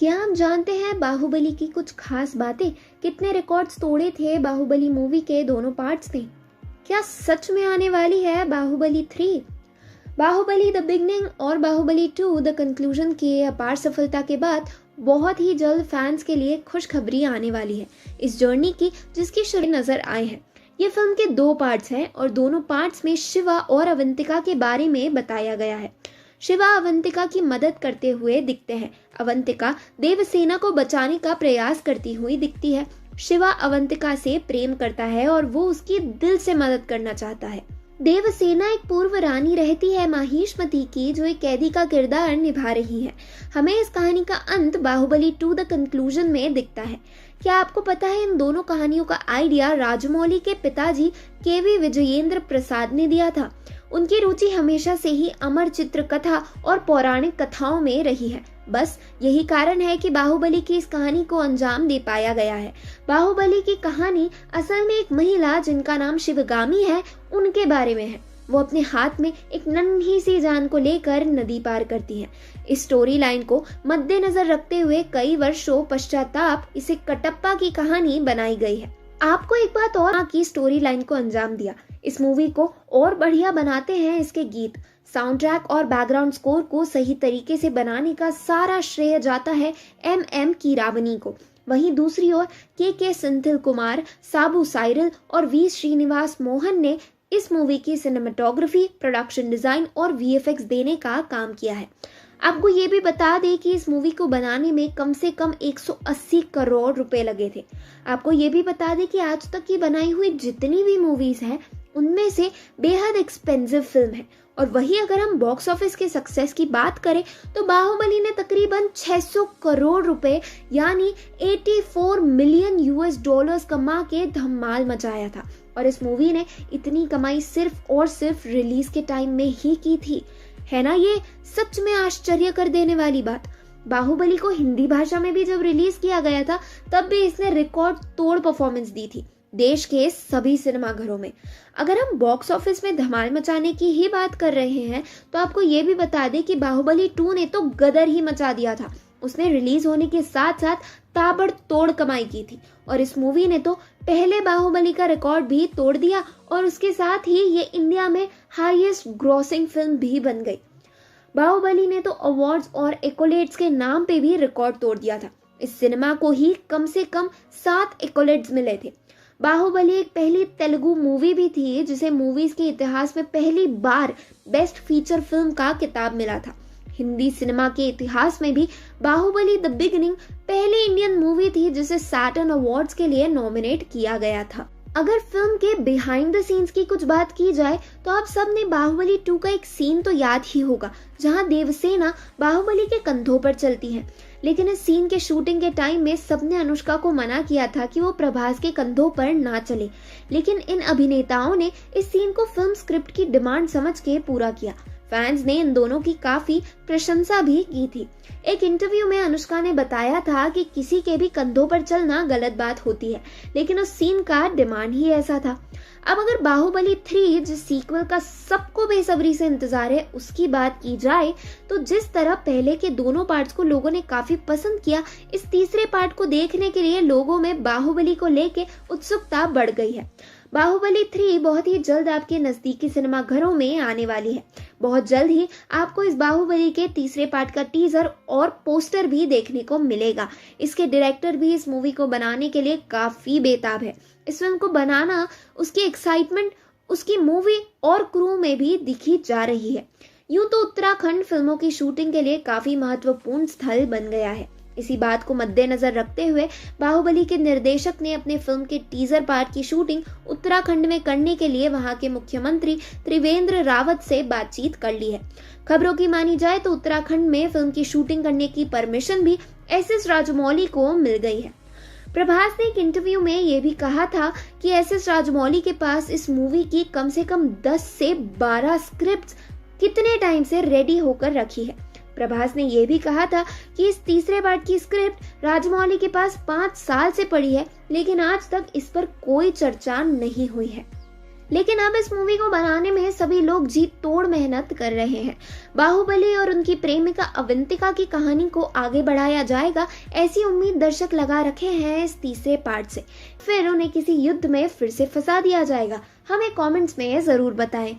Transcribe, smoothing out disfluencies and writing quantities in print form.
क्या आप जानते हैं बाहुबली की कुछ खास बातें? कितने रिकॉर्ड्स तोड़े थे बाहुबली मूवी के दोनों पार्ट्स ने? क्या सच में आने वाली है बाहुबली 3? बाहुबली द बिगनिंग और बाहुबली 2 द कंक्लूजन की अपार सफलता के बाद बहुत ही जल्द फैंस के लिए खुशखबरी आने वाली है इस जर्नी की, जिसकी शुरू नजर आए हैं। ये फिल्म के 2 पार्ट्स हैं और दोनों पार्ट्स में शिवा और अवंतिका के बारे में बताया गया है। शिवा अवंतिका की मदद करते हुए दिखते हैं। अवंतिका देवसेना को बचाने का प्रयास करती हुई दिखती है। शिवा अवंतिका से प्रेम करता है और वो उसकी दिल से मदद करना चाहता है। देवसेना एक पूर्व रानी रहती है माहिष्मती की, जो एक कैदी का किरदार निभा रही है। हमें इस कहानी का अंत बाहुबली 2 द कंक्लूजन में दिखता है। क्या आपको पता है इन दोनों कहानियों का आइडिया राजमौली के पिताजी केवी विजयेंद्र प्रसाद ने दिया था। उनकी रुचि हमेशा से ही अमर चित्र कथा और पौराणिक कथाओं में रही है। बस यही कारण है कि बाहुबली की इस कहानी को अंजाम दे पाया गया है। बाहुबली की कहानी असल में एक महिला जिनका नाम शिवगामी है, उनके बारे में है। वो अपने हाथ में एक नन्ही सी जान को लेकर नदी पार करती है। इस स्टोरी लाइन को मद्देनजर रखते हुए कई वर्षों पश्चाताप इसे कटप्पा की कहानी बनाई गई है। आपको एक बात और की स्टोरी लाइन को अंजाम दिया। इस मूवी को और बढ़िया बनाते हैं इसके गीत, साउंड ट्रैक और बैकग्राउंड स्कोर को सही तरीके से बनाने का सारा श्रेय जाता है M.M. कीरावनी को। वहीं दूसरी ओर के सेंथिल कुमार, साबू साइरल और वी श्रीनिवास मोहन ने इस मूवी की सिनेमेटोग्राफी, प्रोडक्शन डिजाइन और VFX देने का काम किया है। आपको ये भी बता दें कि इस मूवी को बनाने में कम से कम 180 करोड़ रुपए लगे थे। आपको ये भी बता दें कि आज तक की बनाई हुई जितनी भी मूवीज हैं उनमें से बेहद एक्सपेंसिव फिल्म है। और वही अगर हम बॉक्स ऑफिस के सक्सेस की बात करें तो बाहुबली ने तकरीबन 600 करोड़ रुपए यानी 84 मिलियन US डॉलर्स कमा के धमाल मचाया था। और इस मूवी ने इतनी कमाई सिर्फ और सिर्फ रिलीज के टाइम में ही की थी। है ना ये सच में आश्चर्य कर देने वाली बात। बाहुबली को हिंदी भाषा में भी जब रिलीज किया गया था तब भी इसने रिकॉर्ड तोड़ परफॉर्मेंस दी थी देश के सभी सिनेमाघरों में। अगर हम बॉक्स ऑफिस में धमाल मचाने की ही बात कर रहे हैं तो आपको ये भी बता दें कि बाहुबली 2 ने तो गदर ही मचा दिया था। उसने रिलीज होने के साथ साथ ताबड़तोड़ कमाई की थी और इस मूवी ने तो पहले बाहुबली का रिकॉर्ड भी तोड़ दिया और उसके साथ ही ये इंडिया में हाईएस्ट ग्रॉसिंग फिल्म भी बन गई। बाहुबली ने तो अवार्ड्स और एक्कोलेट्स के नाम पे भी रिकॉर्ड तोड़ दिया था। इस सिनेमा को ही कम से कम 7 एक्कोलेट्स मिले थे। बाहुबली एक पहली तेलुगु मूवी भी थी जिसे मूवीज के इतिहास में पहली बार बेस्ट फीचर फिल्म का खिताब मिला था। हिंदी सिनेमा के इतिहास में भी बाहुबली द बिगनिंग पहली इंडियन मूवी थी जिसे सैटर्न अवार्ड्स के लिए नॉमिनेट किया गया था। अगर फिल्म के बिहाइंड द सीन्स की कुछ बात की जाए तो आप सब ने बाहुबली 2 का एक सीन तो याद ही होगा जहां देवसेना बाहुबली के कंधों पर चलती है। लेकिन इस सीन के शूटिंग के टाइम में सबने अनुष्का को मना किया था कि वो प्रभास के कंधों पर ना चले। लेकिन इन अभिनेताओं ने इस सीन को फिल्म स्क्रिप्ट की डिमांड समझ के पूरा किया। फैंस ने इन दोनों की काफी प्रशंसा भी की थी। एक इंटरव्यू में अनुष्का ने बताया था कि किसी के भी कंधों पर चलना गलत बात होती है, लेकिन उस सीन का डिमांड ही ऐसा था। अब अगर बाहुबली 3 जिस सीक्वल का सबको बेसब्री से इंतजार है उसकी बात की जाए तो जिस तरह पहले के दोनों पार्ट्स को लोगों ने काफी पसंद किया, इस तीसरे पार्ट को देखने के लिए लोगों में बाहुबली को लेके उत्सुकता बढ़ गई है। बाहुबली 3 बहुत ही जल्द आपके नजदीकी सिनेमा घरों में आने वाली है। बहुत जल्द ही आपको इस बाहुबली के तीसरे पार्ट का टीजर और पोस्टर भी देखने को मिलेगा। इसके डायरेक्टर भी इस मूवी को बनाने के लिए काफी बेताब है। इस फिल्म को बनाना, उसकी एक्साइटमेंट उसकी मूवी और क्रू में भी दिखी जा रही है। यूं तो उत्तराखंड फिल्मों की शूटिंग के लिए काफी महत्वपूर्ण स्थल बन गया है। इसी बात को मद्देनजर रखते हुए बाहुबली के निर्देशक ने अपने फिल्म के टीजर पार्ट की शूटिंग उत्तराखंड में करने के लिए वहां के मुख्यमंत्री त्रिवेंद्र रावत से बातचीत कर ली है। खबरों की मानी जाए तो उत्तराखंड में फिल्म की शूटिंग करने की परमिशन भी SS राजमौली को मिल गई है। प्रभास ने एक इंटरव्यू में ये भी कहा था कि SS राजमौली के पास इस मूवी की कम से कम 10 से 12 स्क्रिप्ट्स कितने टाइम से रेडी होकर रखी है। प्रभास ने यह भी कहा था कि इस तीसरे पार्ट की स्क्रिप्ट राजमौली के पास 5 साल से पड़ी है, लेकिन आज तक इस पर कोई चर्चा नहीं हुई है। लेकिन अब इस मूवी को बनाने में सभी लोग जी तोड़ मेहनत कर रहे हैं। बाहुबली और उनकी प्रेमिका अवंतिका की कहानी को आगे बढ़ाया जाएगा, ऐसी उम्मीद दर्शक लगा रखे हैं इस तीसरे पार्ट से। फिर उन्हें किसी युद्ध में फिर से फंसा दिया जाएगा। हमें कमेंट्स में जरूर बताएं।